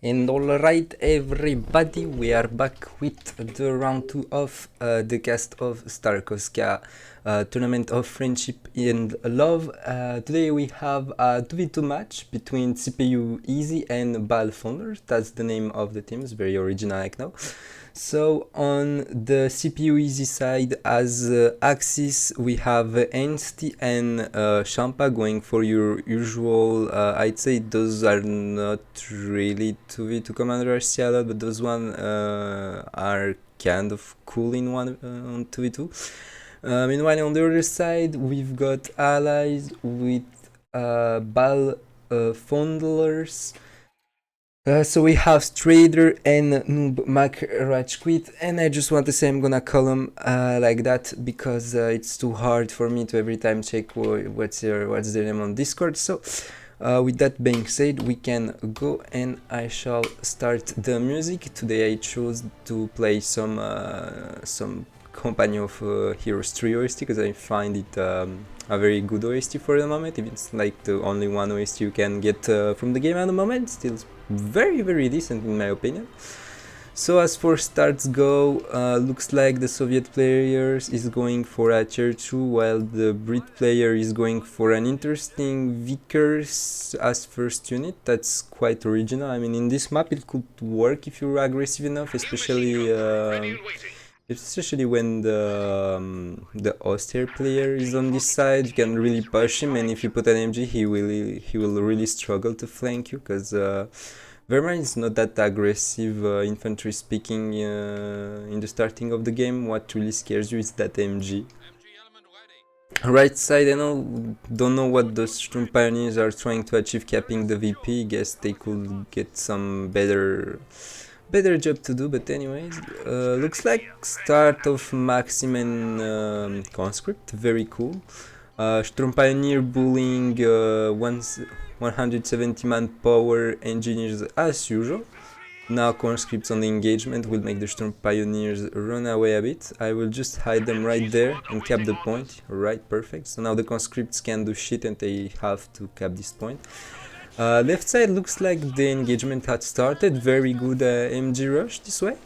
And alright everybody, we are back with the round 2 of the cast of Starcozka Tournament of Friendship and Love. Today we have a 2v2 match between CPU Easy and Ball Fondlers. That's the name of the teams, very original I know. So on the CPU Easy side, as Axis, we have Einsti and Champa going for your usual, I'd say those are not really 2v2 Commander RC a lot, but those one are kind of cool in one on 2v2. Meanwhile, on the other side, we've got allies with Ball Fondlers. So we have Strader and Noob Mac Rajquit, and I just want to say I'm gonna call them like that because it's too hard for me to every time check what's their name on Discord. So with that being said, we can go and I shall start the music. Today I chose to play some Company of Heroes 3 OST because I find it a very good OST for the moment. If it's like the only one OST you can get from the game at the moment, still very decent in my opinion. So as for starts go, looks like the Soviet players is going for a tier 2 while the Brit player is going for an interesting Vickers as first unit. That's quite original. I mean, in this map it could work if you're aggressive enough, especially when the austere player is on this side. You can really push him, and if you put an MG, he will really struggle to flank you because Wehrmacht is not that aggressive, infantry speaking, in the starting of the game. What really scares you is that MG. Right side, I don't know what the Sturm Pioneers are trying to achieve capping the VP. Guess they could get some better job to do, but anyways, looks like start of Maxim and Conscript, very cool. Sturm Pioneer bullying 170 manpower engineers as usual. Now Conscripts on the engagement will make the Sturm Pioneers run away a bit. I will just hide them right there and cap the point. Right, perfect. So now the Conscripts can do shit and they have to cap this point. Left side looks like the engagement had started. Very good MG rush this way.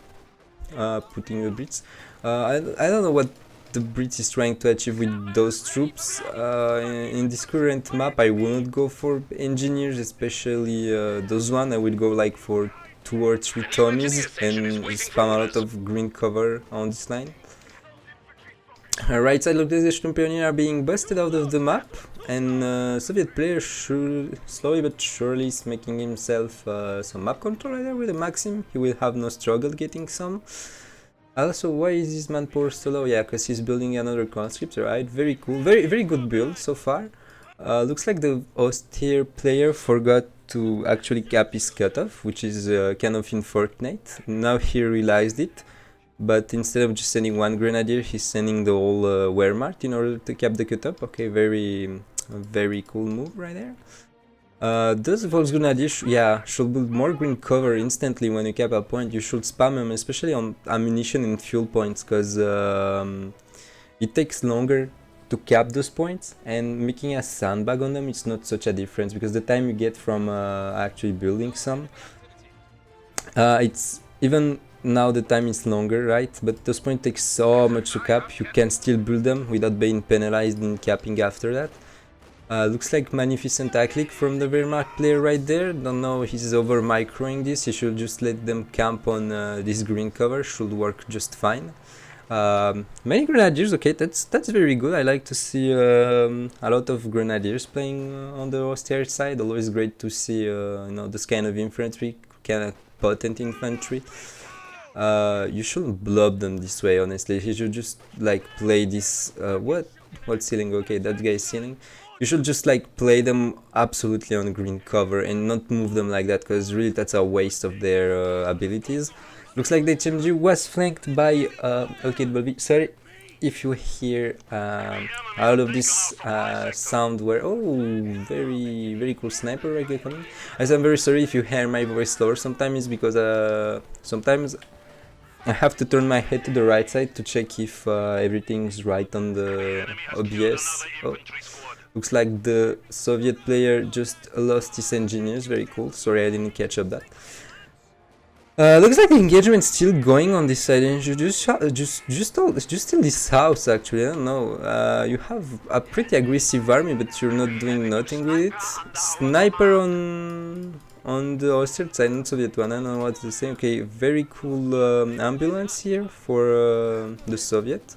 Putting the Brits. I don't know what the Brits is trying to achieve with those troops. In this current map I wouldn't go for engineers, especially those one. I would go like for 2 or 3 Tommies and spam a lot of green cover on this line. Right side looks like the Sturm Pioneer are being busted out of the map, and Soviet player slowly but surely is making himself some map control right there with the Maxim. He will have no struggle getting some. Also, why is this manpower so low? Yeah, because he's building another conscript, right? Very cool, very good build so far. Looks like the austere player forgot to actually cap his cutoff, which is kind of unfortunate. Now he realized it. But instead of just sending one grenadier, he's sending the whole Wehrmacht in order to cap the cutup. Okay, very cool move right there. Those Volks Grenadier should build more green cover instantly when you cap a point. You should spam them, especially on ammunition and fuel points, because it takes longer to cap those points, and making a sandbag on them, it's not such a difference, because the time you get from actually building some, it's even now the time is longer, right? But those points take so much to cap, you can still build them without being penalized in capping after that. Looks like magnificent click from the Wehrmacht player right there. Don't know, he's over microing this. He should just let them camp on this green cover, should work just fine. Many grenadiers, okay, that's very good. I like to see a lot of grenadiers playing on the austere side. Always great to see this kind of infantry, kind of potent infantry. You shouldn't blob them this way, honestly. You should just like play this. What's ceiling? Okay, that guy is ceiling. You should just like play them absolutely on green cover and not move them like that, because really that's a waste of their abilities. Looks like the HMG was flanked by okay, but sorry if you hear out of this sound where very cool sniper right there coming. As I'm very sorry if you hear my voice slower sometimes, because sometimes I have to turn my head to the right side to check if everything's right on the OBS. Looks like the Soviet player just lost his engineers. Very cool. Sorry, I didn't catch up that. Looks like the engagement's still going on this side. And you just still this house actually. I don't know. You have a pretty aggressive army, but you're not doing nothing with it. Sniper on the Austrian side, not Soviet one. I don't know what to say. Okay, very cool ambulance here for the Soviet.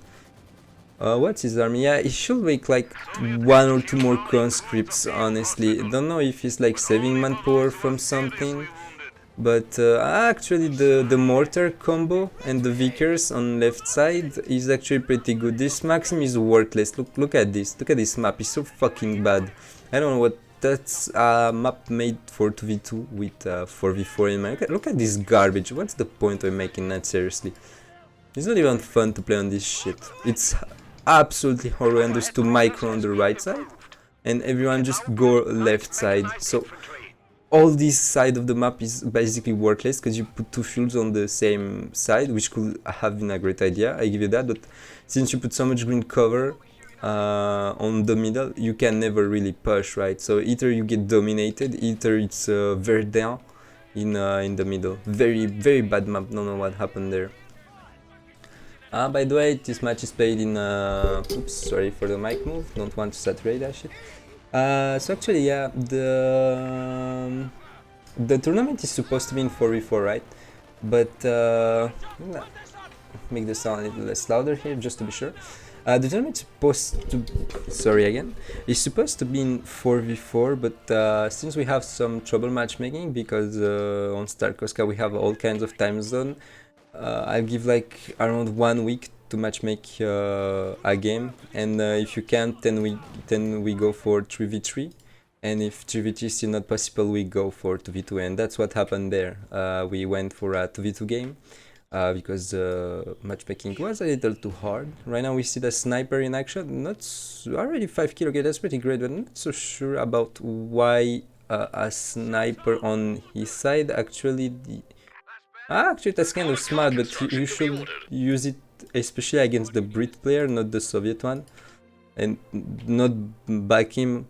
What's his army? Yeah, he should make like one or two more conscripts. Honestly, don't know if he's like saving manpower from something. But actually the mortar combo and the Vickers on left side is actually pretty good. This Maxim is worthless. Look at this. Look at this map. It's so fucking bad. I don't know what that's a map made for 2v2 with 4v4 in my... Look at this garbage. What's the point of making that seriously? It's not even fun to play on this shit. It's absolutely horrendous to micro on the right side and everyone just go left side. So all this side of the map is basically worthless because you put two fuels on the same side, which could have been a great idea, I give you that, but since you put so much green cover on the middle, you can never really push, right? So either you get dominated, either it's Verdun in the middle. Very, very bad map, don't know what happened there. By the way, this match is played in... oops, sorry for the mic move, don't want to saturate that shit. So actually, yeah, the tournament is supposed to be in 4v4, right? But make the sound a little less louder here, just to be sure. The tournament is supposed to, sorry again, is supposed to be in 4v4, but since we have some trouble matchmaking because on Starcozka we have all kinds of time zone, I'll give like around 1 week to matchmake a game, and if you can't, then we go for 3v3, and if 3v3 is still not possible, we go for 2v2, and that's what happened there. We went for a 2v2 game because matchmaking was a little too hard. Right now we see the sniper in action, not already 5 kill, okay, that's pretty great, but I'm not so sure about why a sniper on his side. Actually, actually that's kind of smart, but you should use it especially against the Brit player, not the Soviet one, and not back him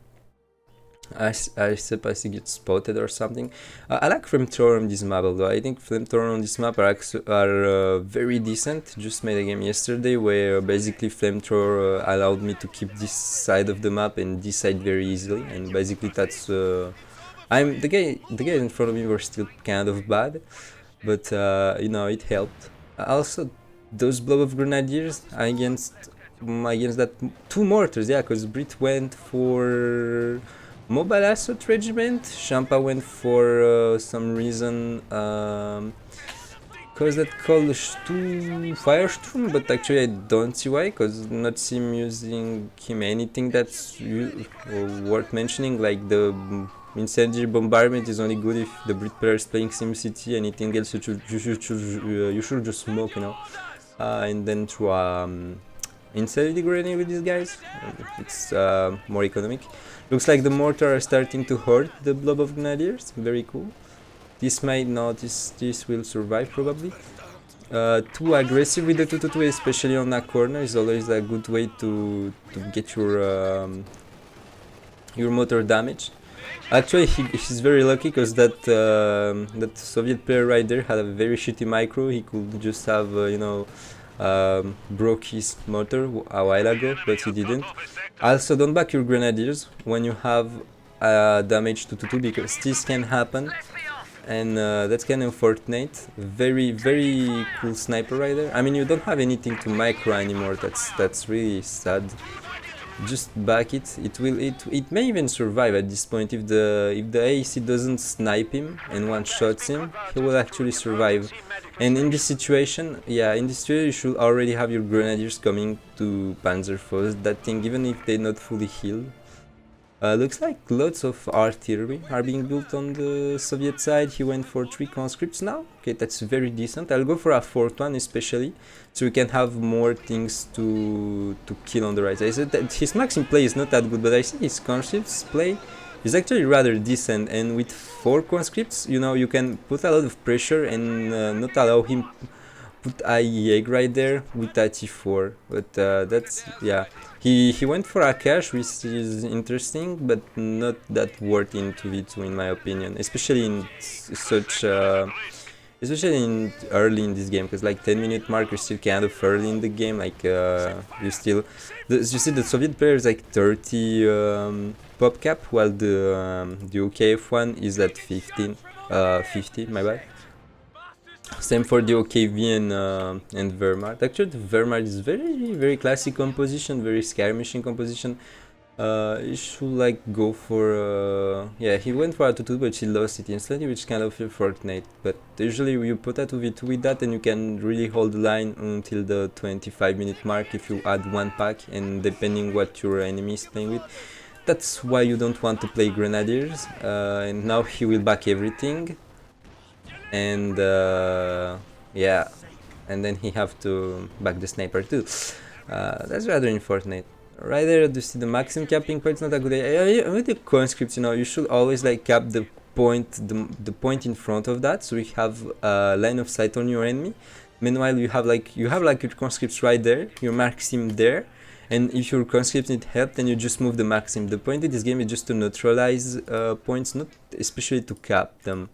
I suppose he gets spotted or something. I like flamethrower on this map, although I think flamethrower on this map are very decent. Just made a game yesterday where basically flamethrower allowed me to keep this side of the map and this side very easily, and basically that's the guys in front of me were still kind of bad, but you know, it helped. Also, those blow of grenadiers against that two mortars, yeah, because Brit went for Mobile Assault Regiment, Champa went for some reason cause that called Firestorm, but actually I don't see why, cause not see him using anything that's worth mentioning. Like the incendiary bombardment is only good if the Brit player is playing SimCity. Anything else you should just smoke, you know, and then through incendiary grenade with these guys. It's more economic. Looks like the mortar are starting to hurt the blob of grenadiers. Very cool. This might not. This will survive probably. Too aggressive with the 2-2-2, especially on that corner, is always a good way to get your motor damaged. Actually, he's very lucky because that Soviet player right there had a very shitty micro. He could just have you know, broke his motor a while ago, but he didn't. Also, don't back your grenadiers when you have damage to 2-2, because this can happen, and that's kind of unfortunate. Very, very cool sniper right there. I mean, you don't have anything to micro anymore. That's really sad. Just back it. It may even survive at this point. If the AEC doesn't snipe him and one shots him, he will actually survive. And in this situation, yeah, in this situation you should already have your grenadiers coming to Panzerfaust. That thing, even if they're not fully healed. Looks like lots of artillery are being built on the Soviet side. He went for 3 conscripts now. Okay, that's very decent. I'll go for a 4th one especially, so we can have more things to kill on the right side. I said that his maxim play is not that good, but I see his conscripts play is actually rather decent, and with 4 conscripts, you know, you can put a lot of pressure and not allow him put a egg right there with a T4, but that's, yeah, he went for a cache, which is interesting, but not that worth in 2v2 in my opinion, especially in such especially in early in this game, because like 10-minute mark, you're still kind of early in the game. Like you still, you see the Soviet player is like 30 pop cap, while the OKF one is at 15, 50. My bad. Same for the OKV and Wehrmacht. Actually, the Wehrmacht is very classic composition, very skirmishing composition. He should like go for yeah, he went for a 2-2, but he lost it instantly, which kind of a Fortnite. But usually you put a 2v2 with that, and you can really hold the line until the 25-minute mark if you add one pack, and depending what your enemy is playing with. That's why you don't want to play Grenadiers. And now he will back everything, and yeah, and then he have to back the sniper too. That's rather in Fortnite. Right there, you see the maximum capping point. It's not a good idea. With the conscripts, you know, you should always like cap the point, the point in front of that, so you have a line of sight on your enemy. Meanwhile, you have like your conscripts right there, your maxim there, and if your conscripts need help, then you just move the maxim. The point in this game is just to neutralize points, not especially to cap them.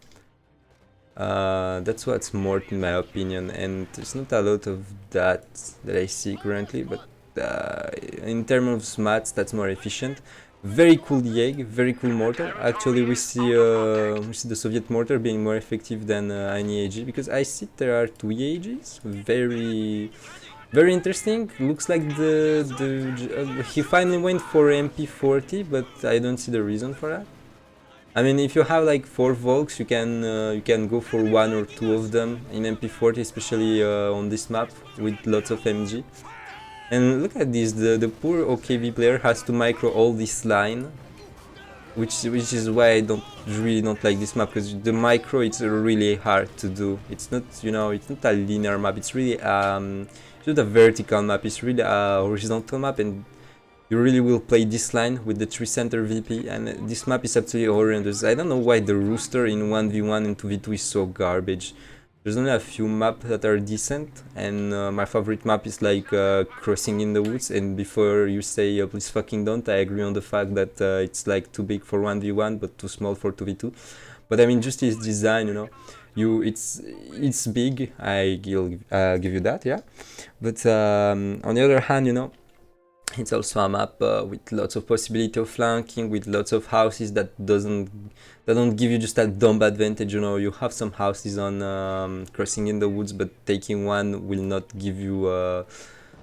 That's what's more in my opinion, and there's not a lot of that I see currently, but in terms of smats, that's more efficient. Very cool Yeg, very cool mortar. Actually, we see the Soviet mortar being more effective than any AG, because I see there are two AGs. Very interesting. Looks like he finally went for MP40, but I don't see the reason for that. I mean, if you have like 4 Volks, you can go for 1 or 2 of them in MP40, especially on this map with lots of MG. And look at this, the poor OKV player has to micro all this line, which is why I really don't like this map, because the micro, it's really hard to do. It's not, you know, it's not a linear map, it's really it's not a vertical map, it's really a horizontal map, and you really will play this line with the 3 center VP, and this map is absolutely horrendous. I don't know why the Rooster in 1v1 and 2v2 is so garbage. There's only a few maps that are decent, and my favorite map is like Crossing in the Woods. And before you say please fucking don't, I agree on the fact that it's like too big for 1v1 but too small for 2v2. But I mean, just its design, you know, it's big, I give you that, yeah. But on the other hand, you know, it's also a map with lots of possibility of flanking, with lots of houses that don't give you just that dumb advantage, you know. You have some houses on Crossing in the Woods, but taking one will not give you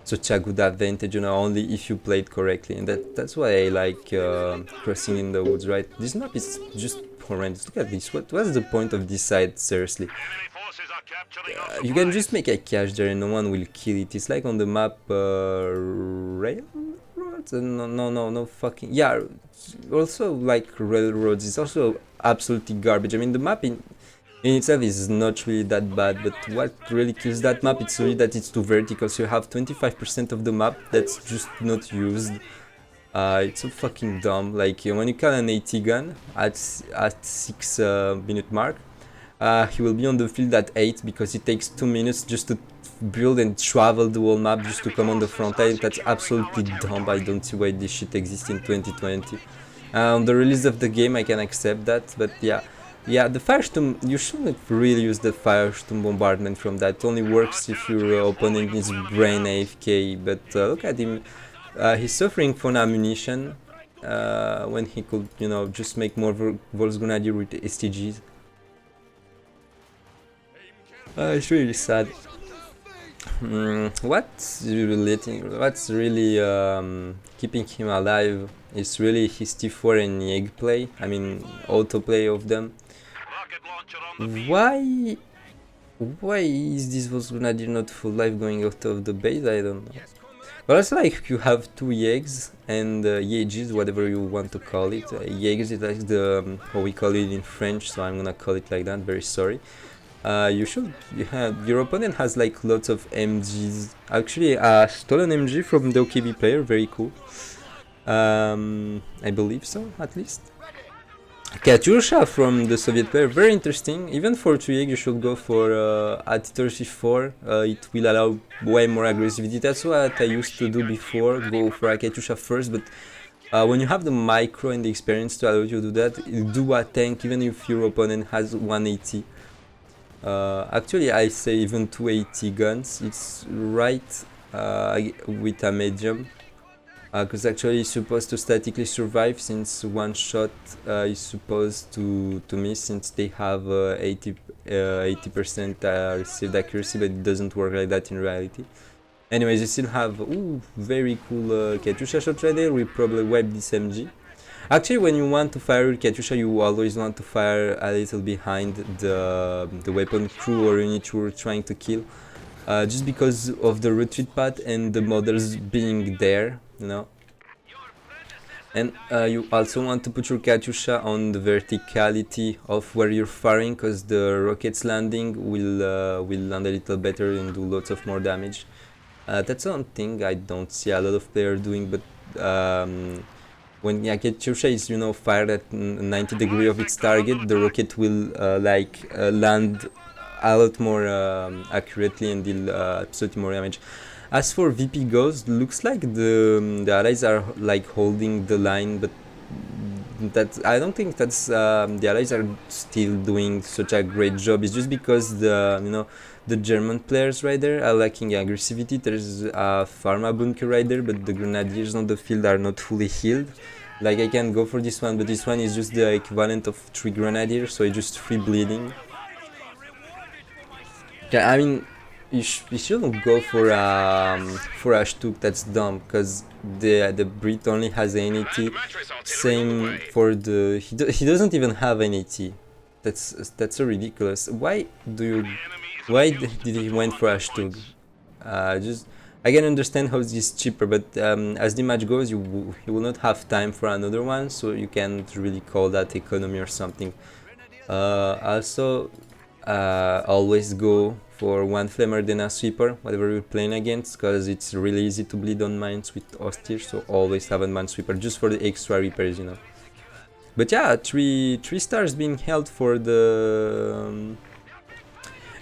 such a good advantage, you know, only if you play it correctly. And that's why I like Crossing in the Woods, right? This map is just horrendous. Look at this. What's the point of this side, seriously? You can just make a cache there and no one will kill it. It's like on the map railroads? No fucking... Yeah, also like railroads. It's also absolutely garbage. I mean, the map in itself is not really that bad, but what really kills that map, it's really that it's too vertical. So you have 25% of the map that's just not used. It's so fucking dumb. Like when you call an AT gun at 6 minute mark, he will be on the field at 8 because it takes 2 minutes just to build and travel the whole map just to come on the front line. That's absolutely dumb. I don't see why this shit exists in 2020. On the release of the game, I can accept that, but yeah, the Firestorm, you shouldn't really use the Firestorm bombardment from that. It only works if your opponent is brain AFK, but look at him. He's suffering from ammunition when he could, you know, just make more Volksgrenadier with STGs. It's really sad. What's really keeping him alive is really his T4 and Yeg play. I mean, autoplay of them. Why is this Volksgrenadier not full life going out of the base? I don't know. But also, like, you have 2 Yegs and Yegs, whatever you want to call it. Yegs is like the how we call it in French, so I'm gonna call it like that. Very sorry. Your opponent has like lots of MGs. Actually, a stolen MG from the OKB player, very cool. I believe so, at least. Katyusha from the Soviet player, very interesting. Even for 2 Yeg, you should go for at-34. It will allow way more aggressivity. That's what I used to do before, go for a Katyusha first, but when you have the micro and the experience to allow you to do that, do a tank even if your opponent has 180. Actually, I say even 280 guns. It's right with a medium. Because actually it's supposed to statically survive since one shot is supposed to miss since they have 80% received accuracy, but it doesn't work like that in reality. Anyways, you still have very cool Katyusha shot right there. We probably wipe this MG. Actually, when you want to fire with Katyusha, you always want to fire a little behind the weapon crew or unit you're trying to kill. Just because of the retreat path and the models being there, you know. And you also want to put your Katyusha on the verticality of where you're firing, because the rockets landing will land a little better and do lots of more damage. That's something I don't see a lot of players doing, but when Katyusha is, you know, fired at 90 degrees of its target, the rocket will land a lot more accurately and deal absolutely more damage. As for VP goes, looks like the allies are like holding the line, but I don't think that's the allies are still doing such a great job. It's just because the German players right there are lacking aggressivity. There's a pharma bunker right there, but the grenadiers on the field are not fully healed. Like, I can go for this one, but this one is just the equivalent of 3 grenadiers, so it's just 3 bleeding. Okay, I mean, you shouldn't go for a Stuk. That's dumb, because the Brit only has an AT. Same for the he doesn't even have an AT. That's so ridiculous. Why did he went for a Stuk? Just I can understand how this is cheaper, but as the match goes, you will not have time for another one, so you can't really call that economy or something. Also, always go for one flamer then a sweeper, whatever you're playing against, because it's really easy to bleed on mines with Austir, so always have a man sweeper just for the extra repairs, you know. But yeah, three stars being held for the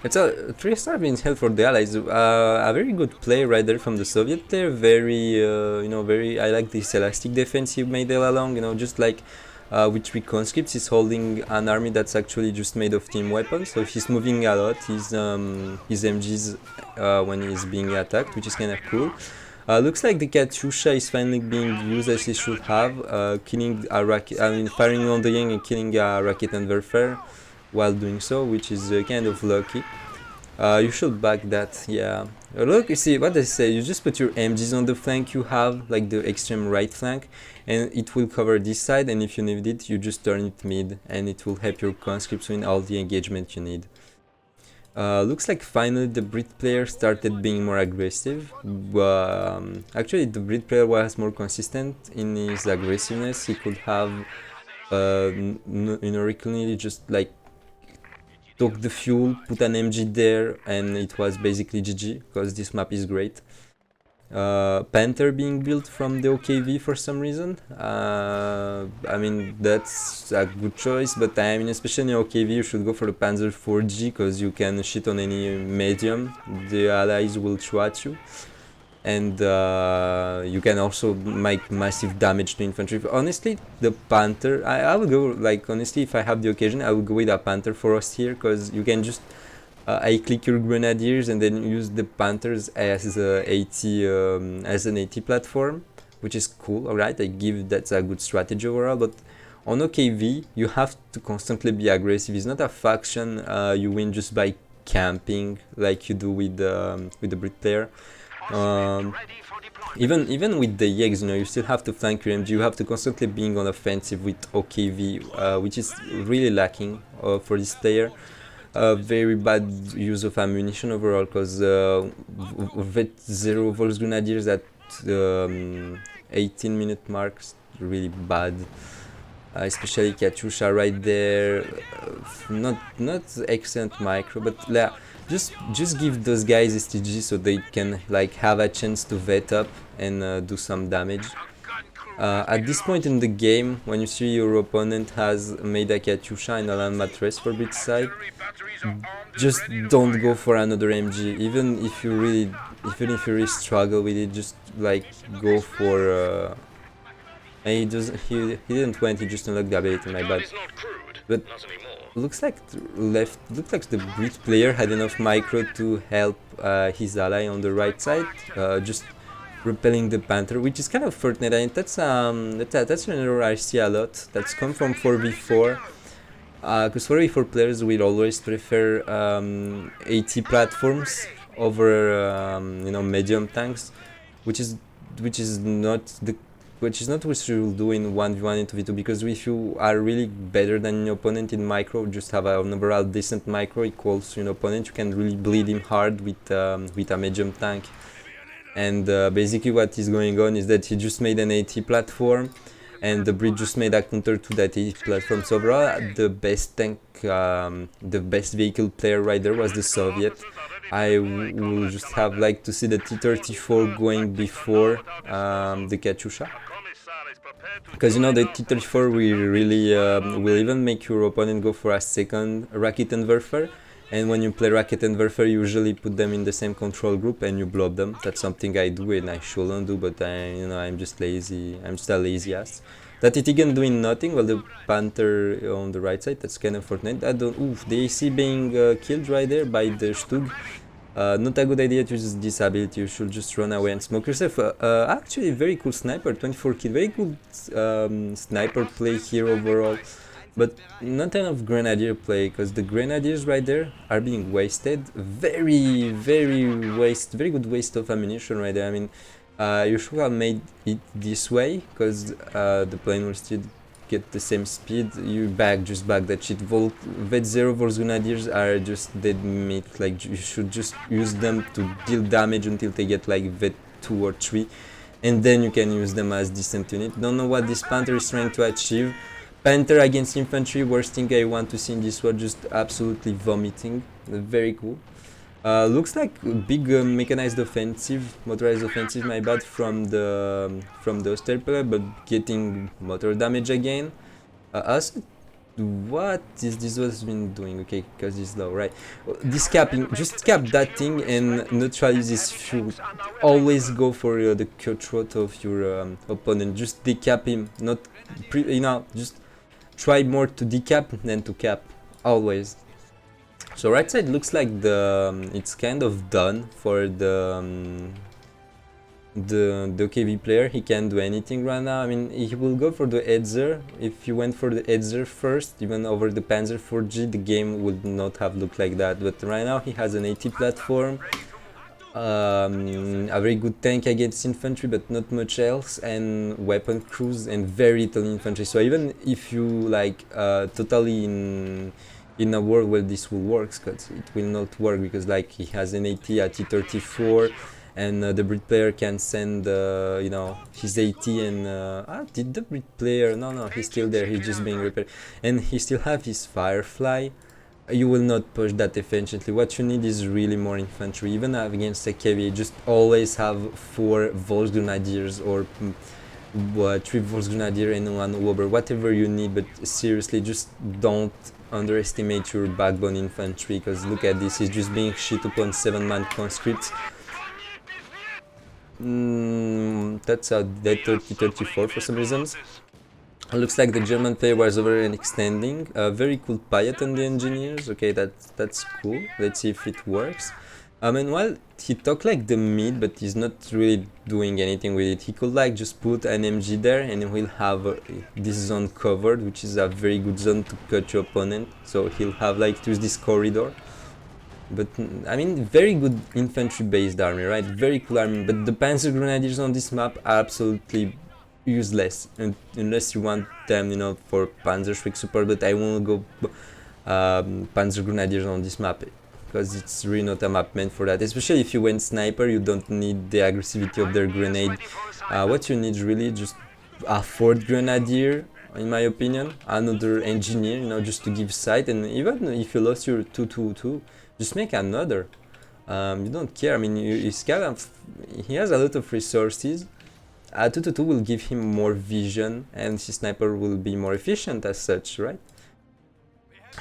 it's a 3-star being held for the allies. A very good play right there from the Soviet player. Very very, I like this elastic defense he made all along, you know, just like with 3 conscripts, he's holding an army that's actually just made of team weapons, so he's moving a lot, his MGs when he's being attacked, which is kind of cool. Looks like the Katyusha is finally being used as it should have, killing a rocket, I mean firing on the Yang and killing a rocket and warfare while doing so, which is kind of lucky. You should back that, yeah. Look, you see, what I say, you just put your MGs on the flank you have, like the extreme right flank, and it will cover this side, and if you need it, you just turn it mid, and it will help your conscripts win all the engagement you need. Looks like finally the Brit player started being more aggressive. Actually, the Brit player was more consistent in his aggressiveness. He could have, recently just like took the fuel, put an MG there, and it was basically GG, because this map is great. Panther being built from the OKV for some reason. I mean, that's a good choice, but I mean, especially in OKV, you should go for the Panzer 4G, because you can shit on any medium, the allies will throw at you. And you can also make massive damage to infantry. Honestly, the Panther, I would go, like, honestly, if I have the occasion, I would go with a Panther for us here, because you can just I-click your Grenadiers and then use the Panthers as as an AT platform, which is cool, alright, that's a good strategy overall, but on OKV, you have to constantly be aggressive. It's not a faction you win just by camping like you do with the Brit player. Even with the Yegs, you know, you still have to flank your MG, you have to constantly being on offensive with OKV, which is really lacking for this player. Very bad use of ammunition overall, because with 0 Volks Grenadiers at 18-minute marks, really bad. Especially Katyusha right there, not excellent micro, but yeah, just give those guys STG so they can like have a chance to vet up and do some damage. At this point in the game, when you see your opponent has made a Katyusha and a land mattress for Brit side, just don't go for another MG. Even if you really struggle with it, just like go for. He didn't went. He just unlocked the ability. My bad. but looks like the Brit player had enough micro to help his ally on the right side, just repelling the Panther, which is kind of fortunate. And that's an error I see a lot. That's come from 4v4. Because 4v4 players will always prefer AT platforms over medium tanks, which is not the what you will do in 1v1 and 2v2, because if you are really better than your opponent in micro, just have an overall decent micro equals to your opponent, you can really bleed him hard with a medium tank. And basically what is going on is that he just made an AT platform, and the Brit just made a counter to that AT platform. So overall, the best tank, the best vehicle player right there was the Soviet. I would just have liked to see the T-34 going before the Katyusha. Because the T-34 will even make your opponent go for a second Rocket and Werfer. And when you play Rocket and Werfer, you usually put them in the same control group and you blow them. That's something I do and I shouldn't do, but I'm just lazy. I'm just a lazy ass. That Itigan doing nothing while the Panther on the right side. That's kind of fortunate. Oof, the AC being killed right there by the Stug. Not a good idea to use this ability. You should just run away and smoke yourself. Actually, very cool sniper, 24 kill. Very good sniper play here overall. But not enough Grenadier play, because the Grenadiers right there are being wasted. Very good waste of ammunition right there. I mean, you should have made it this way, because the plane will still get the same speed. Just back that shit. Vet 0 Volks Grenadiers are just dead meat. Like, you should just use them to deal damage until they get like Vet 2 or 3, and then you can use them as decent unit. Don't know what this Panther is trying to achieve. Panther against infantry, worst thing I want to see in this war, just absolutely vomiting. Very cool. Looks like a big mechanized offensive, motorized offensive, my bad, from the Auster player, but getting motor damage again. What is this was been doing? Okay, because it's low, right? This capping, just cap that thing and neutralize his fuel. Always go for the cutthroat of your opponent. Just decap him, not just try more to decap than to cap, always. So right side looks like it's kind of done for the OKV player. He can't do anything right now. I mean, he will go for the Edzer. If he went for the Edzer first, even over the Panzer 4G, the game would not have looked like that. But right now he has an AT platform, a very good tank against infantry, but not much else, and weapon crews and very little infantry. So even if you like totally in a world where this will work, because it will not work, because like he has an AT, a T-34, and the Brit player can send his AT and did the Brit player, no, he's still there, he's just being repaired, and he still have his Firefly. You will not push that efficiently. What you need is really more infantry. Even against a KV, just always have 4 Volks Grenadiers or 3 Volks Grenadier and 1 Wober, whatever you need, but seriously, just don't underestimate your backbone infantry, because look at this, he's just being shit upon 7-man conscripts. That's a dead 30-34 for some reasons. Looks like the German player was overextending. Very cool Payet on the engineers. Okay, that's cool. Let's see if it works. Meanwhile, he took like the mid, but he's not really doing anything with it. He could like just put an MG there and he'll have this zone covered, which is a very good zone to cut your opponent. So he'll have like to use this corridor. But I mean, very good infantry based army, right? Very cool army. But the Panzer Grenadiers on this map are absolutely useless, unless you want them, for Panzerschreck support. But I won't go Panzer Grenadiers on this map, because it's really not a map meant for that. Especially if you went sniper, you don't need the aggressivity of their grenade. What you need really just a 4th Grenadier, in my opinion, another engineer, just to give sight. And even if you lost your 2-2-2, just make another. You don't care. I mean, he has a lot of resources. 2-2-2 will give him more vision, and his sniper will be more efficient as such, right?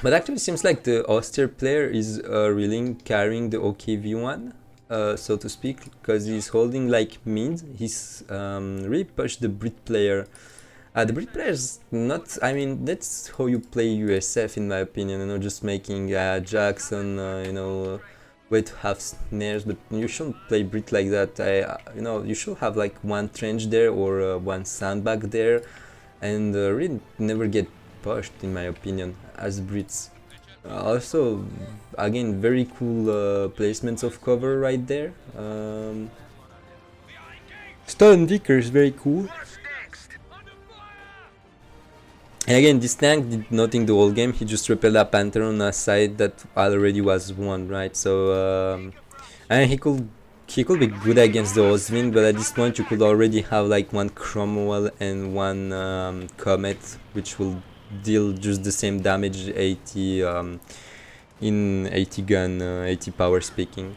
But actually, it seems like the Auster player is really carrying the OKV1, so to speak, because he's holding like mid. He's really pushed the Brit player The Brit players not. I mean, that's how you play USF, in my opinion. You know, just making Jackson. Way to have snares, but you shouldn't play Brit like that. You should have like one trench there or one sandbag there, and really never get pushed, in my opinion, as Brits. Also, again, very cool placements of cover right there. Stone Dicker is very cool. And again, this tank did nothing the whole game. He just repelled a Panther on a side that already was won, right? So, and he could be good against the Oswin, but at this point you could already have like one Cromwell and one Comet, which will deal just the same damage, 80 in 80 gun, 80 power speaking.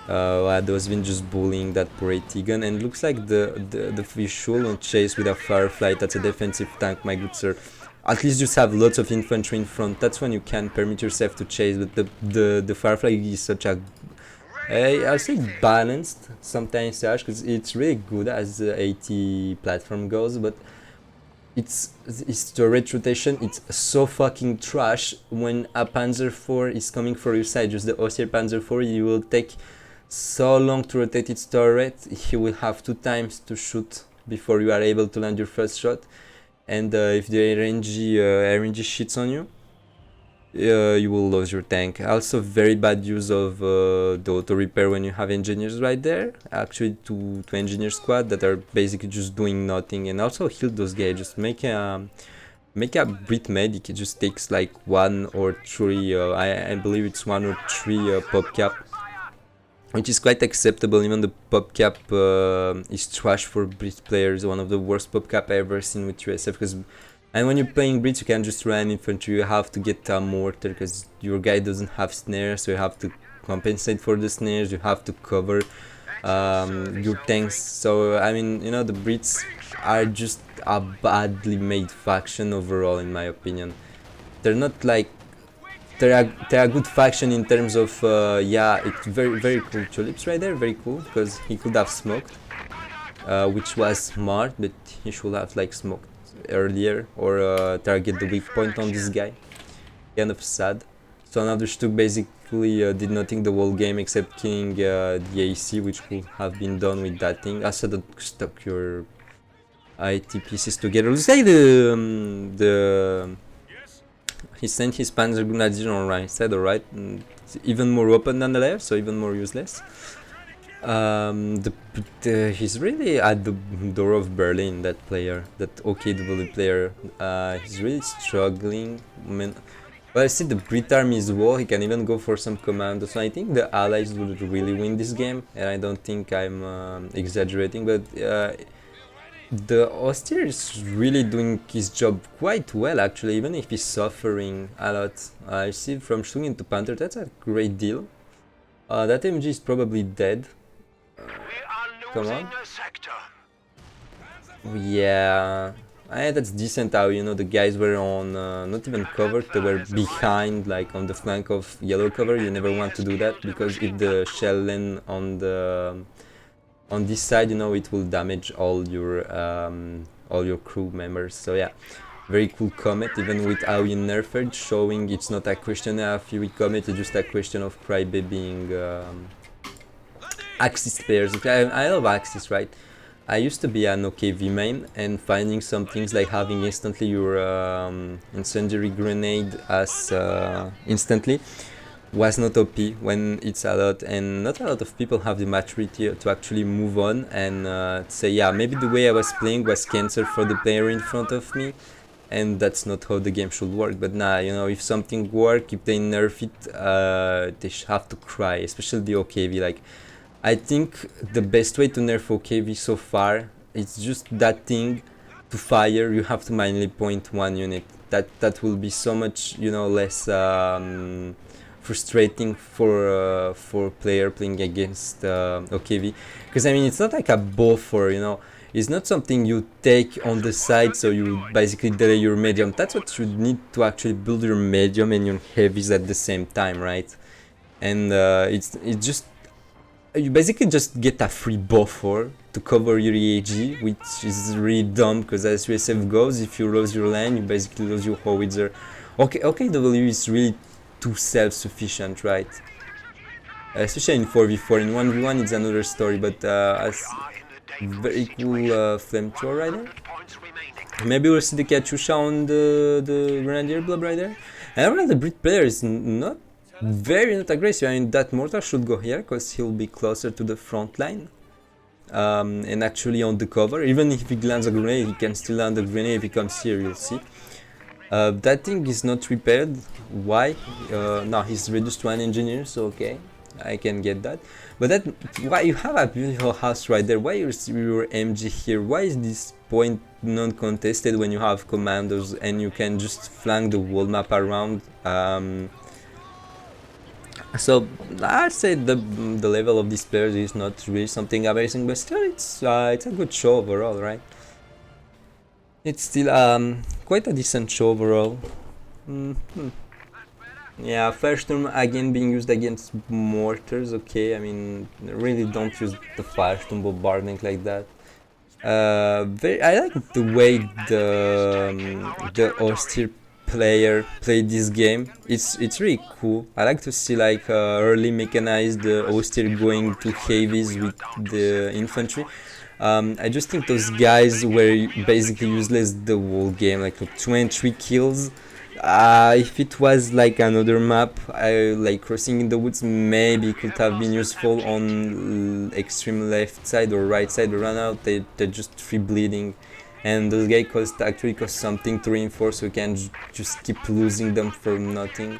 The Oswin just bullying that poor 80 gun, and looks like the visual chase with a Firefly. That's a defensive tank, my good sir. At least just have lots of infantry in front. That's when you can permit yourself to chase. But the Firefly is such a I'll say balanced sometimes, because it's really good as the 80 platform goes, but it's turret rotation. It's so fucking trash when a Panzer IV is coming for your side. Just the Ossier Panzer IV, you will take so long to rotate its turret. He will have 2 times to shoot before you are able to land your first shot. And if the RNG shits on you, you will lose your tank. Also, very bad use of the auto repair when you have engineers right there. Actually, two engineer squad that are basically just doing nothing. And also heal those guys. Just make a Brit medic. It just takes like 1 or 3. I believe it's 1 or 3 pop cap, which is quite acceptable. Even the pop cap is trash for Brit players. One of the worst pop cap I ever seen with USF. And when you're playing Brits, you can't just run infantry. You have to get a mortar because your guy doesn't have snares, so you have to compensate for the snares. You have to cover your tanks. So I mean, the Brits are just a badly made faction overall, in my opinion. They're not like they're a good faction in terms of it's very cool. Tulips right there, very cool, because he could have smoked, which was smart, but he should have like smoked earlier or target the weak point on this guy. Kind of sad. So another Stuk basically did nothing the whole game except killing the AC, which could have been done with that thing. I said that stuck your IT pieces together. Looks like he sent his Panzer Grenadier on right side, alright. Even more open than the left, so even more useless. He's really at the door of Berlin, that player, that OKW player. He's really struggling. Well, I see the Brit army is wall. He can even go for some commandos. So I think the allies would really win this game, and I don't think I'm exaggerating, but the Austere is really doing his job quite well, actually, even if he's suffering a lot. I see from Stung into Panther, that's a great deal. That MG is probably dead. Come on. Yeah, that's decent how, the guys were on, not even covered, they were behind, like on the flank of yellow cover. You never want to do that, because if the shell land on this side, it will damage all your crew members. So yeah, very cool Comet, even with how you nerfed, showing it's not a question of you with Comet, it's just a question of crybabying Axis players. I love Axis, right? I used to be an OKV main, and finding some things like having instantly your incendiary grenade as instantly was not OP when it's a lot, and not a lot of people have the maturity to actually move on and say, yeah, maybe the way I was playing was cancer for the player in front of me, and that's not how the game should work. But nah, if something works, if they nerf it, they have to cry, especially the OKV. Like, I think the best way to nerf OKV so far is just that thing to fire. You have to manually point one unit. That will be so much, less frustrating for player playing against OKV, because I mean, it's not like a buffer, it's not something you take on the side, so you basically delay your medium. That's what you need to actually build your medium and your heavies at the same time, right? And it's just You basically just get a free buffer to cover your EAG, which is really dumb because as USF goes, if you lose your lane, you basically lose your howitzer. Okay, OKW is really too self-sufficient, right? Especially in 4v4. In 1v1 it's another story, but as very cool flamethrower right there. Maybe we'll see the Katyusha on the Grenadier blob right there. And overall the Brit player is not aggressive. I mean, that mortar should go here because he'll be closer to the front line. And actually on the cover, even if he lands a grenade, he can still land a grenade if he comes here, you'll see. That thing is not repaired. Why? No, he's reduced to an engineer, so okay, I can get that. But that, why you have a beautiful house right there? Why your MG here? Why is this point non-contested when you have commandos and you can just flank the whole map around? So I'd say the level of these players is not really something amazing, but still it's a good show overall, right? It's still quite a decent show overall. Yeah, Firestorm again being used against mortars. Okay, I mean, really don't use the Firestorm bombarding like that. I like the way the austere player played this game. It's really cool. I like to see like early mechanized austere going to heavies with the infantry. I just think those guys were basically useless the whole game, like 23 kills. If it was like another map, like crossing in the woods, maybe could have been useful on extreme left side or right side. Run out, they're just free bleeding, and those guys actually cost something to reinforce, so you can just keep losing them for nothing.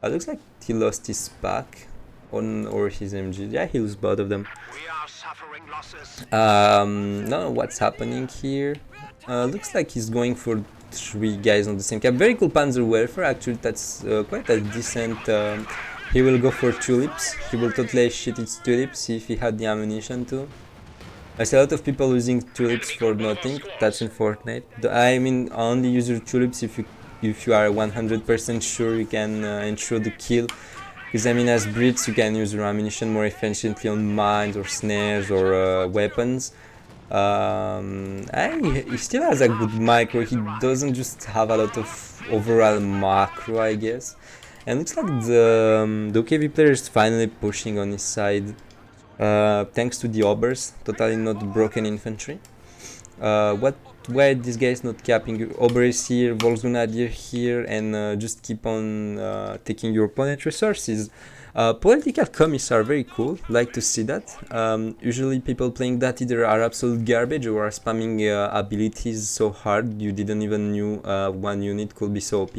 Looks like he lost his pack or his MG. Yeah, he lost both of them. Don't know what's happening here. Looks like he's going for 3 guys on the same cap. Very cool Panzer Welfare, actually that's quite a decent... he will go for tulips. He will totally shit its tulips if he had the ammunition to. I see a lot of people using tulips for nothing. That's in Fortnite. I mean, only use your tulips if you are 100% sure you can ensure the kill. Because I mean, as Brits, you can use your ammunition more efficiently on mines or snares or weapons. He still has a good micro. He doesn't just have a lot of overall macro, I guess. And looks like the OKV player is finally pushing on his side, thanks to the Obers, totally not broken infantry. Why this guy is not capping? Ober is here, Volksgrenadier here, and just keep on taking your opponent resources. Political commies are very cool, like to see that. Usually people playing that either are absolute garbage or are spamming abilities so hard you didn't even knew one unit could be so OP.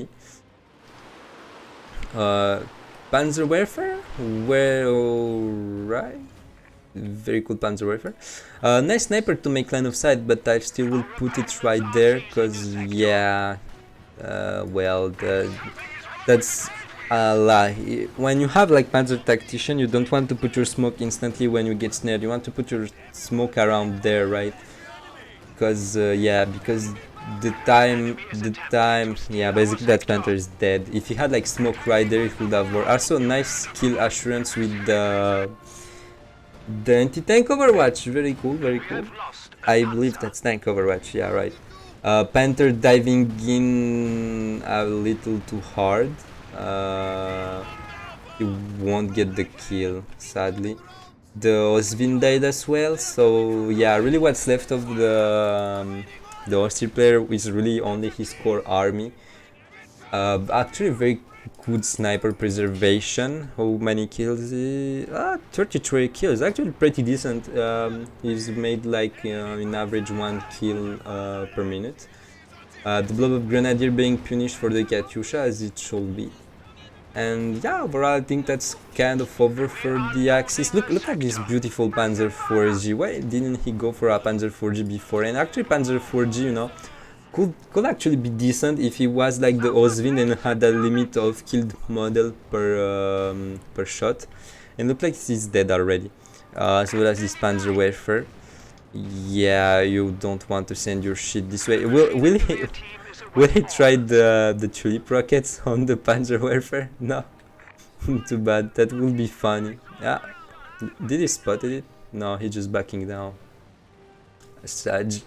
Panzer Warfare? Well, right. Very cool Panzer Warfare. Nice sniper to make line of sight, but I still will put it right there, cause yeah, well, that's a lie. When you have like Panzer Tactician, you don't want to put your smoke instantly when you get snared. You want to put your smoke around there, right? Because yeah, because the time, yeah, basically that Panther is dead. If he had like smoke right there, it would have worked. Also, nice kill assurance with the anti-tank overwatch. Very cool, very cool. I believe that's tank overwatch, yeah, right. Panther diving in a little too hard. He won't get the kill, sadly. The Osvin died as well, so yeah, really what's left of the Aussie player is really only his core army. Actually very good sniper preservation. How many kills? 33 kills, actually pretty decent. He's made like in average 1 kill per minute. The blob of Grenadier being punished for the Katyusha as it should be. And yeah, overall I think that's kind of over for the Axis. Look at this beautiful Panzer 4G. Why didn't he go for a Panzer 4G before? And actually Panzer 4G, you know, could actually be decent if he was like the Osvin and had a limit of killed model per shot. And look like he's dead already. So that's this Panzer Warfare. Yeah, you don't want to send your shit this way. Will he try the tulip rockets on the Panzer Warfare? No. Too bad. That will be funny. Yeah. Did he spotted it? No, he just backing down. Sage.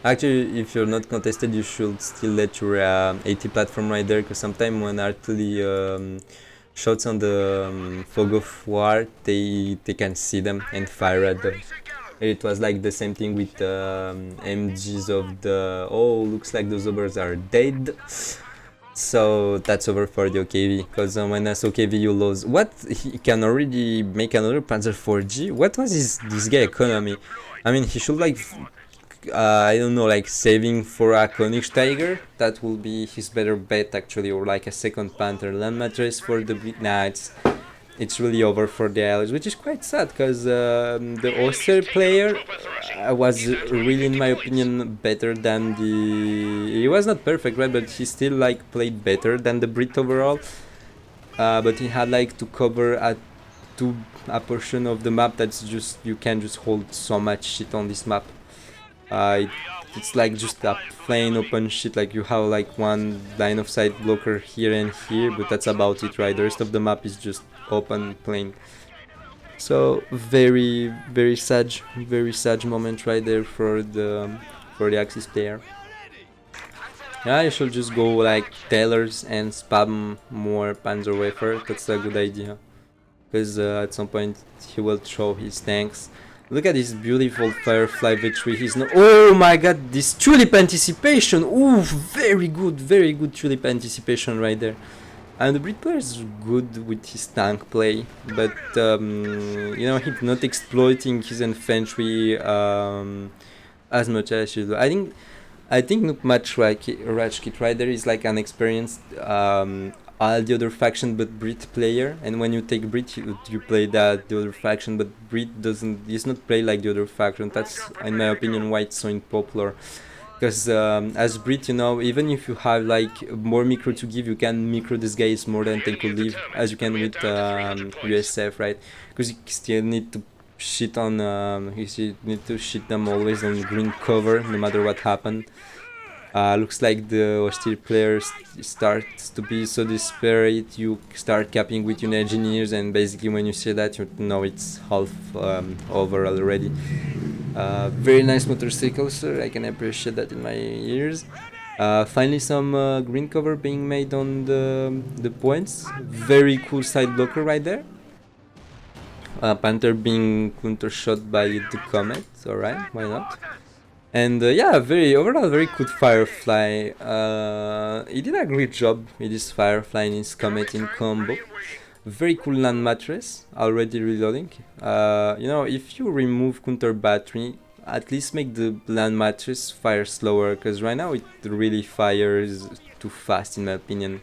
Actually, if you're not contested, you should still let your AT platform right there, because sometimes when artillery shots on the fog of war, they can see them and fire at them. It was like the same thing with MGs of the... Oh, looks like those obers are dead. So that's over for the OKV, because when as OKV you lose... What? He can already make another Panzer 4G? What was this guy economy? I mean, he should like... I don't know, like saving for a Königsteiger. That will be his better bet actually, or like a second Panther. Land mattress for the... Nah, it's really over for the Allies, which is quite sad, because the Oster player was really, in my opinion, better than the... He was not perfect, right, but he still like played better than the Brit overall. But he had like to cover a portion of the map that's just... You can just hold so much shit on this map. It's like just a plain open shit, like you have like one line of sight blocker here and here, but that's about it, right? The rest of the map is just open plain. So very sad moment right there for the Axis player. Yeah, you should just go like tailors and spam more Panzer Wafer. That's a good idea, because at some point he will throw his tanks. Look at this beautiful Firefly V3. He's no... Oh my god, this tulip anticipation! Ooh, very good tulip anticipation right there. And the Brit player is good with his tank play, but you know, he's not exploiting his infantry as much as he should. I think not much Rajkit right there is like an experienced all the other faction but Brit player, and when you take Brit you play that the other faction, but Brit does not play like the other faction. That's in my opinion why it's so unpopular, because as Brit, you know, even if you have like more micro to give, you can micro this guys more than they could leave, as you can with USF, right? Because you still need to shit on you need to shit them always on green cover no matter what happened. Looks like the hostile player starts to be so desperate, you start capping with your engineers, and basically when you see that, you know it's half over already. Very nice motorcycle, sir, I can appreciate that in my ears. Finally some green cover being made on the points. Very cool side blocker right there. Panther being counter shot by the Comet, alright, why not? And yeah, overall very good Firefly. He did a great job with his Firefly and his Comet in combo. Very cool land mattress, already reloading. You know, if you remove counter battery, at least make the land mattress fire slower, because right now it really fires too fast in my opinion.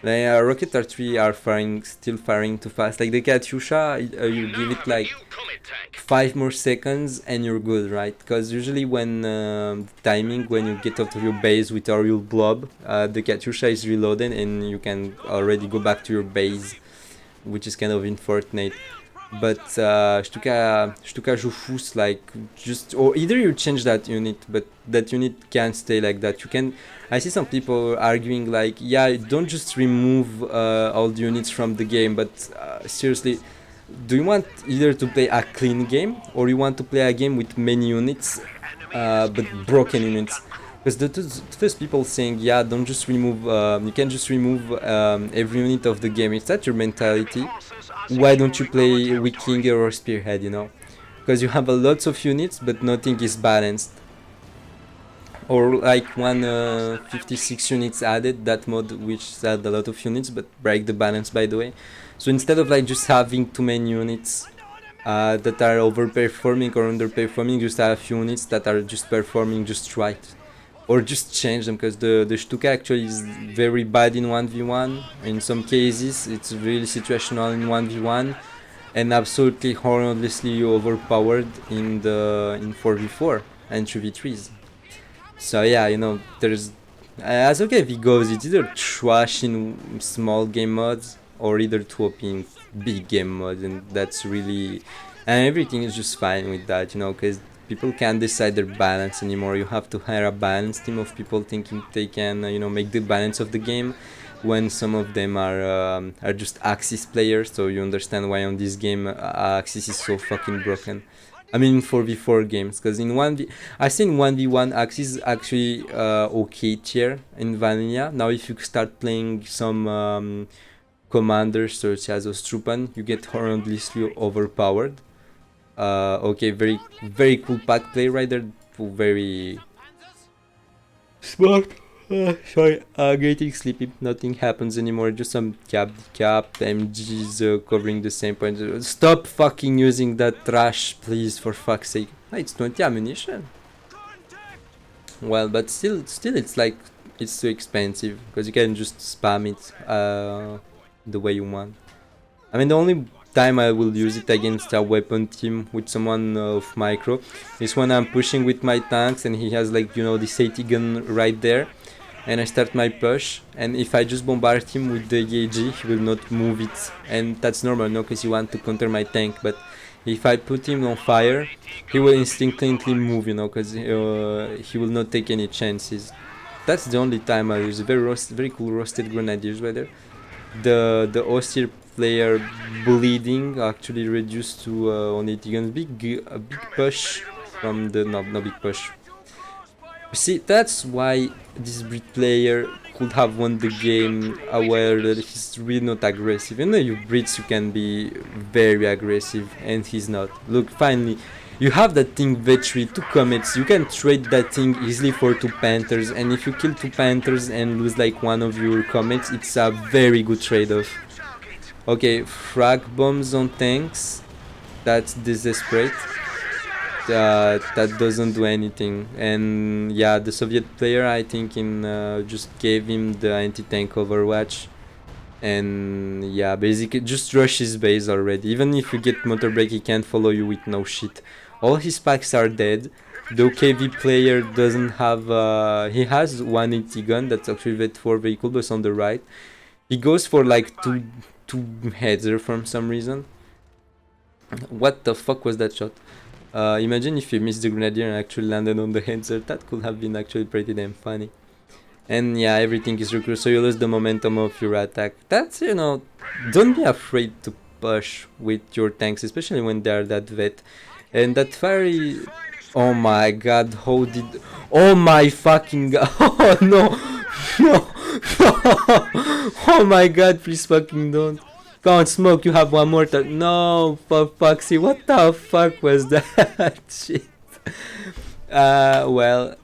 Like, rocket artillery are still firing too fast. Like the Katyusha, you give it like 5 more seconds and you're good, right? Because usually when timing, when you get out of your base with a real blob, the Katyusha is reloaded and you can already go back to your base, which is kind of unfortunate. But Stuka Jufus, like, just, or either you change that unit, but that unit can't stay like that. You can... I see some people arguing like, yeah, don't just remove all the units from the game, but seriously, do you want either to play a clean game, or you want to play a game with many units, but broken units? Because the first people saying, yeah, don't just remove, you can just remove every unit of the game. Is that your mentality? Why don't you play Wikinger or Spearhead, you know? Because you have a lots of units, but nothing is balanced. Or like 56 units added, that mod which had a lot of units, but break the balance, by the way. So instead of like just having too many units that are overperforming or underperforming, just have a few units that are just performing just right. Or just change them, because the Stuka actually is very bad in 1v1. In some cases it's really situational in 1v1 and absolutely horrendously overpowered in 4v4 and 3v3s. So yeah, you know, there's... as OKV goes, it's either trash in small game mods or either too OP in big game mods, and that's really... and everything is just fine with that, you know, because people can't decide their balance anymore. You have to hire a balance team of people thinking they can, you know, make the balance of the game, when some of them are just Axis players, so you understand why on this game Axis is so fucking broken. I mean 4v4 games, because in 1v I think 1v1 Axis is actually okay tier in vanilla. Now if you start playing some commanders such as Ostrupan, you get horrendously overpowered. Okay, very cool pack play right there, very smart. Sorry, getting sleepy. Nothing happens anymore. Just some cap, MGs covering the same point. Stop fucking using that trash, please, for fuck's sake. Ah, it's 20 ammunition. Well, but still, it's like it's too expensive because you can just spam it the way you want. I mean, the only time I will use it against a weapon team with someone of micro is when I'm pushing with my tanks and he has, like, you know, this 80 gun right there, and I start my push, and if I just bombard him with the EAG, he will not move it, and that's normal, no, because you want to counter my tank. But if I put him on fire, he will instinctively move, you know, because he will not take any chances. That's the only time I use very cool roasted grenadiers right there. The austere player bleeding actually reduced to on 80 guns. A big push from the no big push. See, that's why this Brit player could have won the game aware that he's really not aggressive. You know, you Brits, you can be very aggressive, and he's not. Look, finally, you have that thing Vetri, 2 comets, you can trade that thing easily for 2 panthers, and if you kill 2 panthers and lose like one of your comets, it's a very good trade-off. Okay, frag bombs on tanks, that's desperate. That doesn't do anything, and yeah, the Soviet player, I think, just gave him the anti-tank overwatch, and yeah, basically just rush his base already. Even if you get motor break, he can't follow you with no shit. All his packs are dead. The OKV player doesn't have he has 180 gun, that's actually Vet4 vehicle, but on the right. He goes for like two heads for some reason. What the fuck was that shot? Imagine if you missed the grenadier and actually landed on the headset. That could have been actually pretty damn funny. And yeah, everything is recruit, so you lose the momentum of your attack. That's, you know, don't be afraid to push with your tanks, especially when they are that vet. And that fiery... Oh my god, how did... Oh my fucking god, oh no, no, no, oh my god, please fucking don't. Go on, smoke, you have one more turn. No, for fuck's sake, what the fuck was that? Shit. Well,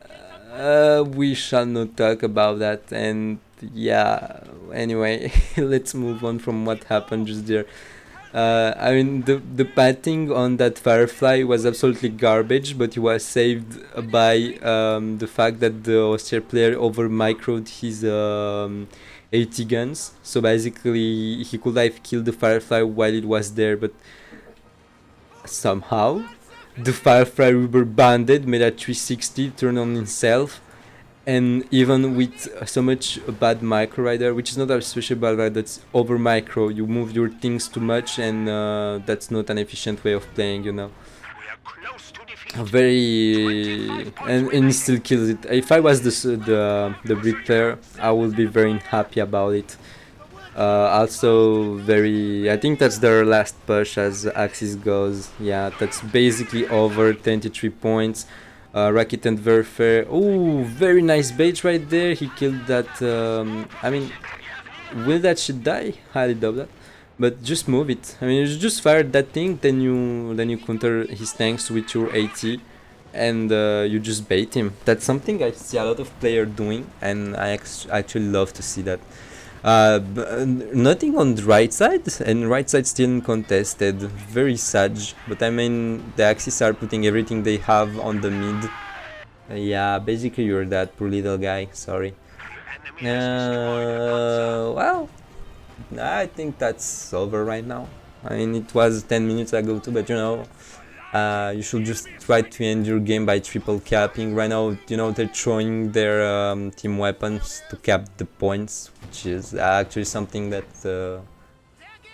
we shall not talk about that, and yeah, anyway, let's move on from what happened just there. I mean, the patting on that Firefly was absolutely garbage, but he was saved by the fact that the austere player over microed his 80 guns, so basically he could have killed the Firefly while it was there, but somehow the Firefly rubber banded, made a 360, turned on himself, and even with so much bad micro rider, which is not a special bad rider, that's over micro, you move your things too much, and that's not an efficient way of playing, you know. Very and he still kills it. If I was the Brit player, I would be very happy about it. Also very, I think that's their last push as Axis goes. Yeah, that's basically over. 23 points. Racket and Warfare. Oh, very nice bait right there. He killed that. I mean, will that shit die? Highly doubt that. But just move it. I mean, you just fire that thing, then you counter his tanks with your AT, and you just bait him. That's something I see a lot of players doing, and I actually love to see that. Nothing on the right side, and right side still contested. Very sad, but I mean, the Axis are putting everything they have on the mid. Yeah, basically you're that poor little guy, sorry. Well, I think that's over right now. I mean, it was 10 minutes ago too, but you know, you should just try to end your game by triple capping. Right now, you know, they're throwing their team weapons to cap the points, which is actually something that...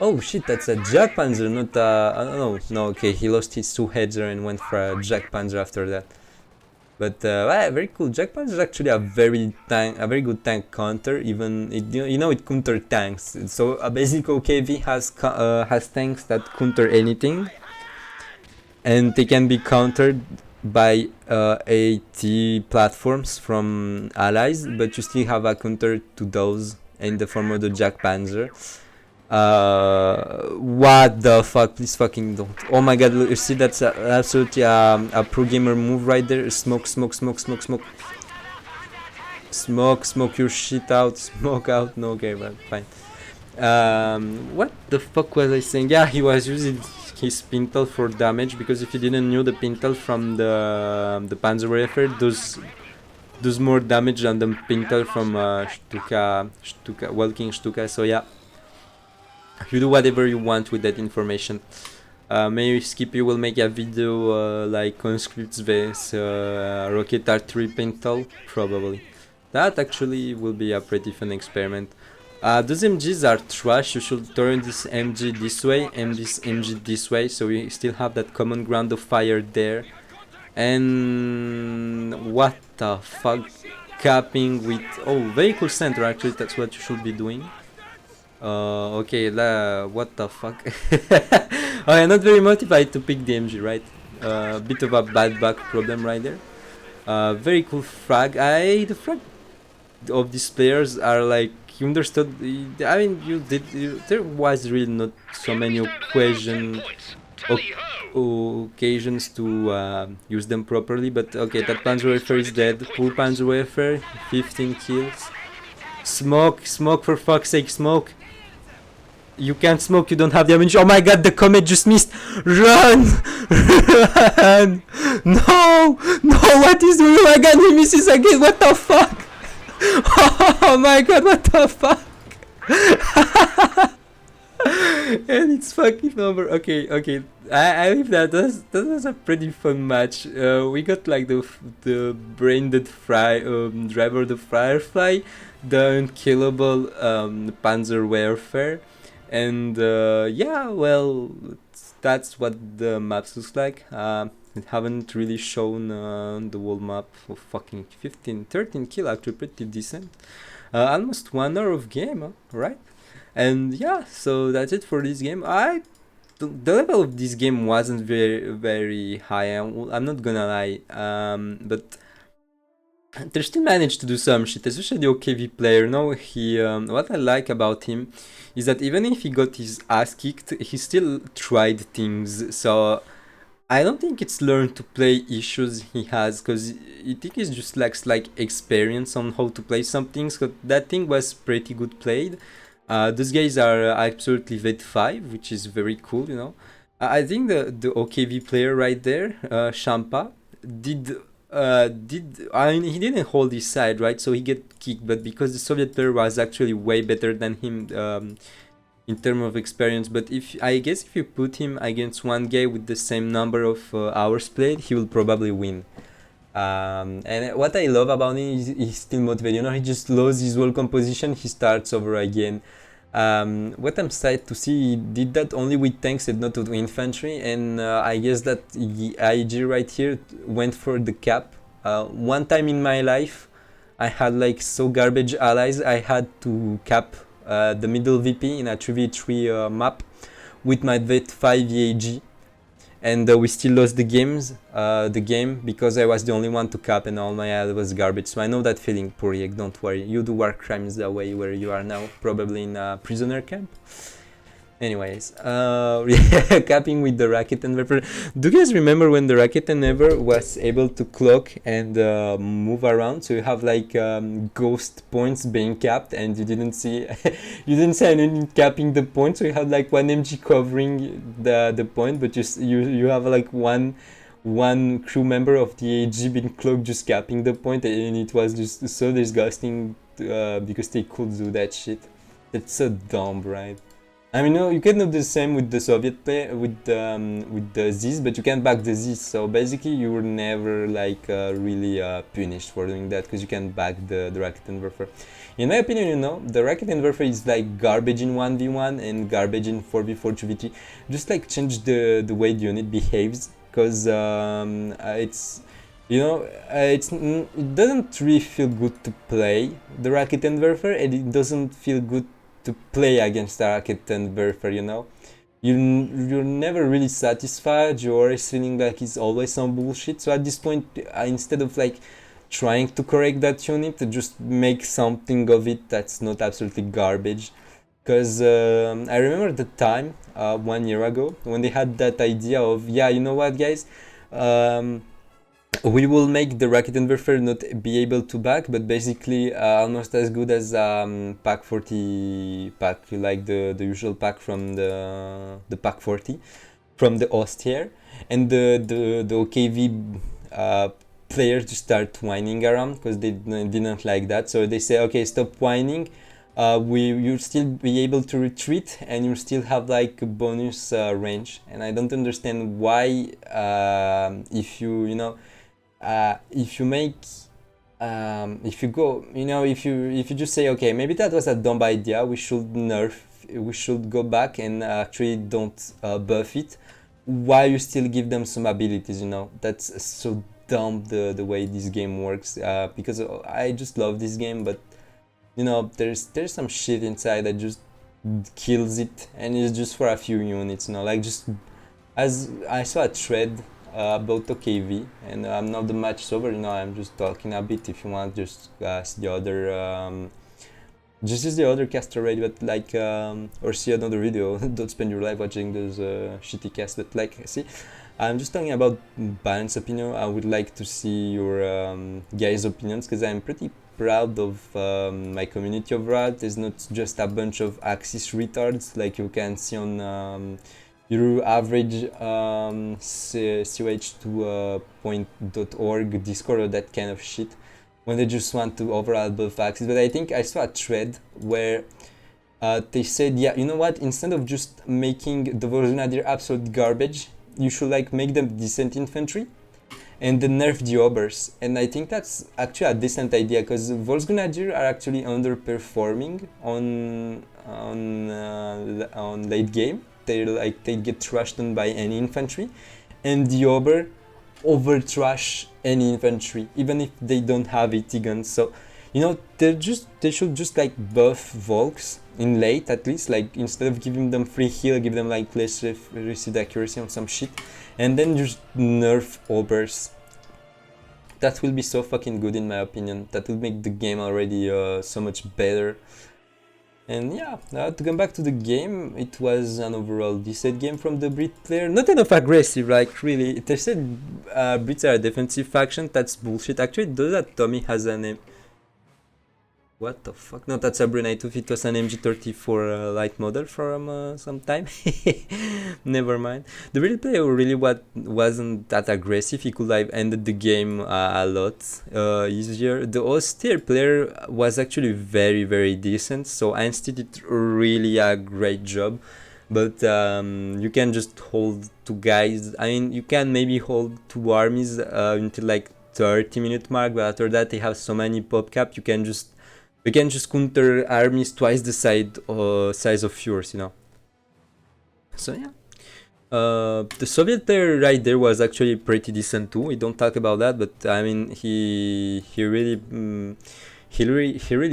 Oh shit, that's a Jack Panzer, not a... no, okay, he lost his 2 heads and went for a Jack Panzer after that. But very cool. Jackpot is actually a very good tank counter. Even it counter tanks. So a basic OKV has tanks that counter anything, and they can be countered by AT platforms from allies. But you still have a counter to those in the form of the Jack Panzer. What the fuck? Please fucking don't. Oh my god, look, you see that's absolutely a pro gamer move right there. Smoke, smoke, smoke, smoke, smoke. Smoke, smoke your shit out. Smoke out. No, okay, but fine. What the fuck was I saying? Yeah, he was using his pintle for damage, because if you didn't know, the pintle from the Panzerwerfer does more damage than the pintle from Walking Stuka. So yeah. You do whatever you want with that information. Maybe Skippy will make a video like conscripts vs Rocket R3 Pintle, probably. That actually will be a pretty fun experiment. Those MGs are trash. You should turn this MG this way and this MG this way, so we still have that common ground of fire there. And what the fuck? Capping with vehicle center, actually that's what you should be doing. Okay, what the fuck? I'm not very motivated to pick the MG, right? Bit of a bad back problem right there. Very cool frag. The frag of these players are like, you understood. I mean, there was really not so many occasions to use them properly, but okay, that Panzerwerfer is dead. Poor Panzerwerfer, 15 kills. Smoke, smoke, for fuck's sake, smoke. You can't smoke, you don't have the ammunition. Oh my god, the comet just missed. Run! Run! No! No, what is doing? Oh my god, he misses again. What the fuck? Oh my god, what the fuck? And it's fucking over. Okay, okay. I believe that was a pretty fun match. We got like the branded driver, the Firefly, the unkillable Panzerwerfer. And yeah, well, that's what the maps looks like. Haven't really shown the whole map for fucking 13 kill, actually pretty decent. Almost 1 hour of game, huh? Right? And yeah, so that's it for this game. The level of this game wasn't very high. I'm not gonna lie, but they still managed to do some shit, especially the OKV player. No, what I like about him is that even if he got his ass kicked, he still tried things. So I don't think it's learned to play issues he has, because I think he just lacks like experience on how to play some things. But that thing was pretty good played. Those guys are absolutely vet 5, which is very cool, you know. I think the OKV player right there, Champa, I mean, he didn't hold his side, right? So he get kicked, but because the Soviet player was actually way better than him in terms of experience. But I guess if you put him against one guy with the same number of hours played, he will probably win. And what I love about him is he's still motivated. You know, he just loses his whole composition, he starts over again. What I'm sad to see, he did that only with tanks and not with infantry, and I guess that IG right here went for the cap. One time in my life, I had like so garbage allies, I had to cap the middle VP in a 3v3 map with my vet 5 EAG. And we still lost the game because I was the only one to cap and all my ad was garbage. So I know that feeling, Puriek, don't worry. You do war crimes the way where you are now, probably in a prisoner camp. Anyways, capping with the Raketen-Werfer. Do you guys remember when the Raketen-Werfer was able to clock and move around? So you have like ghost points being capped, and you didn't see anyone capping the point. So you have like one MG covering the point, but you have like one crew member of the AG being cloaked just capping the point, and it was just so disgusting because they could do that shit. It's so dumb, right? I mean, no, you can do the same with the Soviet play with the Zs, but you can't back the Zs. So basically, you were never like really punished for doing that, because you can back the Raketen-Werfer. In my opinion, you know, the Raketen-Werfer is like garbage in 1v1 and garbage in 4v4 2v3. Just like change the way the unit behaves, because You know, it doesn't really feel good to play the Rocket and Werfer, and it doesn't feel good to play against the Rocket and Werfer, you know? You're never really satisfied, you're always feeling like it's always some bullshit. So at this point, instead of like trying to correct that unit, to just make something of it that's not absolutely garbage. Because I remember the time 1 year ago when they had that idea of, yeah, you know what, guys, um, we will make the Rocket Inverter not be able to back, but basically almost as good as pack 40 pack, like the usual pack from the pack 40 from the Ostier, and the OKV players just start whining around because they didn't like that. So they say, okay, stop whining. You'll still be able to retreat, and you still have like a bonus range. And I don't understand why, if you know, if you make if you go, you know, if you just say, okay, maybe that was a dumb idea, we should go back and actually don't buff it, while you still give them some abilities, you know. That's so dumb, the way this game works, because I just love this game, but you know, there's some shit inside that just kills it, and it's just for a few units, you know. Like, just as I saw a thread about OKV, and now the match is over, you know, I'm just talking a bit. If you want, just see the other just use the other cast already, but like or see another video. Don't spend your life watching those shitty casts. But like, see, I'm just talking about balanced opinion. I would like to see your guys' opinions, because I'm pretty proud of my community overall. There's not just a bunch of Axis retards like you can see on your average COH2.org Discord or that kind of shit, when they just want to overall buff Axis. But I think I saw a thread where they said, yeah, you know what, instead of just making the Volksgrenadier absolute garbage, you should like make them decent infantry and then nerf the obers. And I think that's actually a decent idea, because Volksgrenadier are actually underperforming on late game. They get trashed on by any infantry, and the ober over trash any infantry, even if they don't have AT guns. So, you know, they should just like buff Volks in late, at least. Like, instead of giving them free heal, give them like less received accuracy on some shit, and then just nerf obers. That will be so fucking good, in my opinion. That will make the game already so much better. And yeah, to come back to the game, it was an overall decent game from the Brit player. Not enough aggressive, like, really. They said Brits are a defensive faction. That's bullshit. Actually, does that Tommy has a name? What the fuck? No, that's a Brunei too. It was an MG34 light model from some time. Never mind. The Brit player really wasn't that aggressive. He could have ended the game a lot easier. The austere player was actually very, very decent. So Einstein did really a great job. But you can just hold two guys. I mean, you can maybe hold two armies until like 30-minute mark. But after that, they have so many pop cap. You can just counter armies twice the size of yours, you know. So yeah, the Soviet player right there was actually pretty decent too. We don't talk about that, but I mean, he really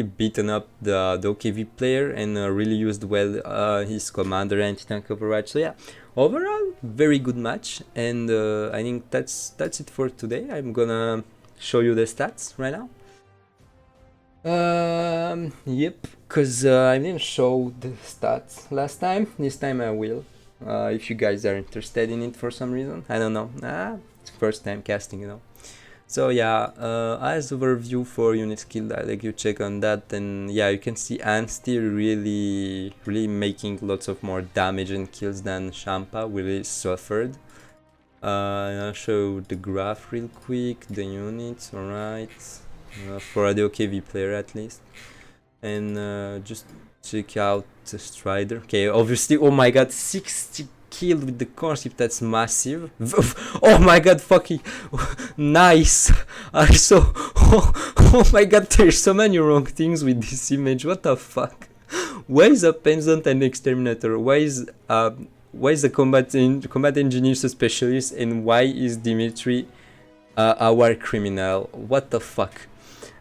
beaten up the OKV player, and really used well his commander anti-tank overwatch. So yeah, overall very good match, and I think that's it for today. I'm gonna show you the stats right now. Yep, because I didn't show the stats last time. This time I will. If you guys are interested in it for some reason, I don't know. It's first time casting, you know. So yeah, as overview for unit skill, I like you check on that, and yeah, you can see Ansti really making lots of more damage and kills than Champa. Really suffered. And I'll show the graph real quick. The units, alright. For the OKV player at least, and just check out the Strider. Okay, obviously, oh my god, 60 killed with the concept, that's massive. Oh my god, fucking nice. I saw, oh my god, there's so many wrong things with this image, what the fuck. Why is a Penzant an exterminator? Why is the combat engineer a specialist, and why is Dimitri Our criminal. What the fuck?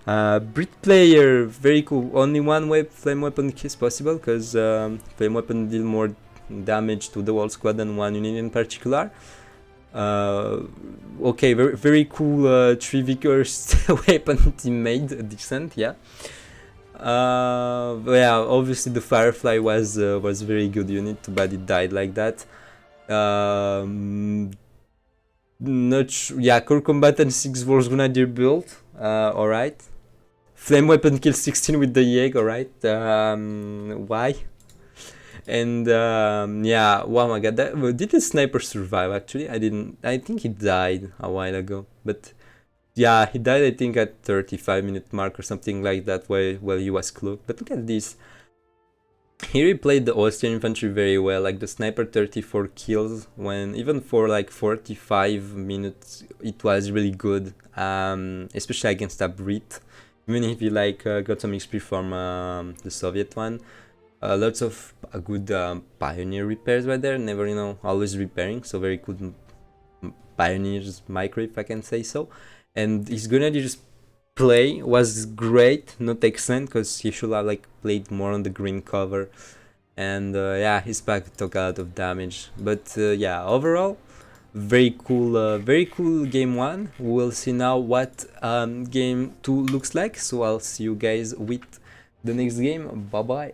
Brit player, very cool. Only one flame weapon is possible because flame weapon deal more damage to the whole squad than one unit in particular. Okay, very cool 3v cursed weapon teammate, decent, yeah. Yeah, obviously the Firefly was very good unit, but it died like that. Yeah, core combatant 6 Wars Grenadier build. Alright. Flame weapon kill 16 with the Yeg, alright. Why? And yeah, oh my god, did the sniper survive actually? I think he died a while ago, but yeah, he died I think at 35-minute mark or something like that while he was cloaked. But look at this. Here he played the Austrian infantry very well, like the sniper 34 kills, when even for like 45 minutes it was really good, especially against a Brit, even if he like got some XP from the Soviet one. Lots of good pioneer repairs right there, never, you know, always repairing, so very good pioneers micro, if I can say so. And his Grenadier's play was great, not excellent, because he should have like played more on the green cover. And yeah, his pack took a lot of damage, but yeah, overall very cool game 1. We'll see now what game 2 looks like, so I'll see you guys with the next game. Bye bye.